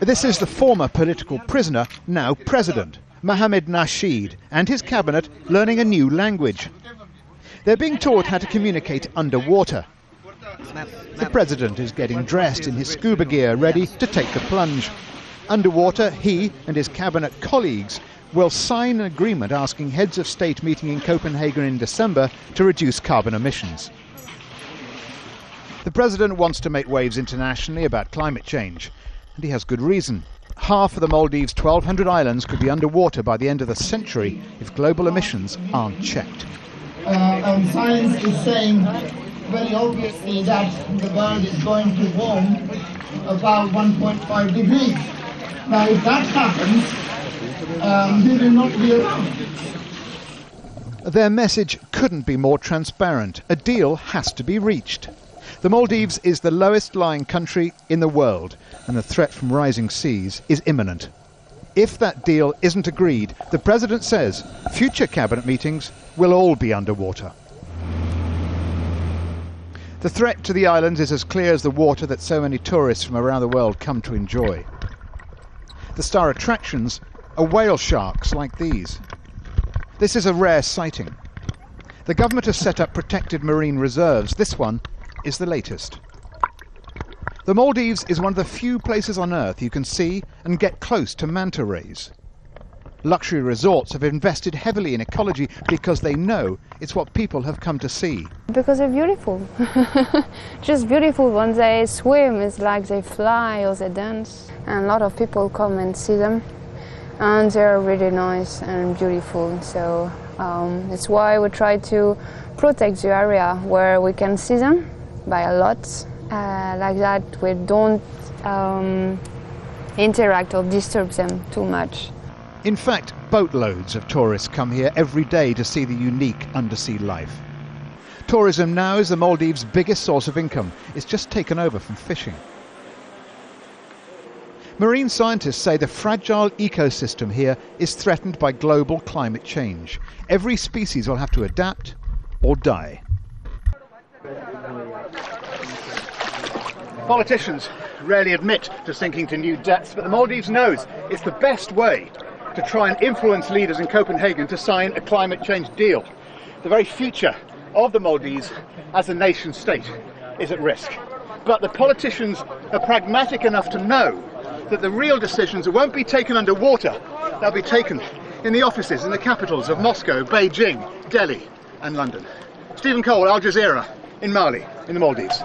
This is the former political prisoner, now president, Mohamed Nasheed, and his cabinet learning a new language. They're being taught how to communicate underwater. The president is getting dressed in his scuba gear, ready to take the plunge. Underwater, he and his cabinet colleagues will sign an agreement asking heads of state meeting in Copenhagen in December to reduce carbon emissions. The president wants to make waves internationally about climate change, and he has good reason. Half of the Maldives' 1,200 islands could be underwater by the end of the century if global emissions aren't checked. Science is saying very obviously that the world is going to warm about 1.5 degrees. Now, if that happens, we will not be around. Their message couldn't be more transparent. A deal has to be reached. The Maldives is the lowest lying country in the world, and the threat from rising seas is imminent. If that deal isn't agreed, the president says future cabinet meetings will all be underwater. The threat to the islands is as clear as the water that so many tourists from around the world come to enjoy. The star attractions are whale sharks like these. This is a rare sighting. The government has set up protected marine reserves. This one is the latest. The Maldives is one of the few places on Earth you can see and get close to manta rays. Luxury resorts have invested heavily in ecology because they know it's what people have come to see. Because they're beautiful. Just beautiful. When they swim, it's like they fly or they dance. And a lot of people come and see them. And they're really nice and beautiful. So that's why we try to protect the area where we can see them by a lot. Like that, we don't interact or disturb them too much. In fact, boatloads of tourists come here every day to see the unique undersea life. Tourism now is the Maldives' biggest source of income. It's just taken over from fishing. Marine scientists say the fragile ecosystem here is threatened by global climate change. Every species will have to adapt or die. Politicians rarely admit to sinking to new depths, but the Maldives knows it's the best way to try and influence leaders in Copenhagen to sign a climate change deal. The very future of the Maldives as a nation state is at risk. But the politicians are pragmatic enough to know that the real decisions won't be taken underwater, they'll be taken in the offices in the capitals of Moscow, Beijing, Delhi and London. Stephen Cole, Al Jazeera, in Mali, in the Maldives.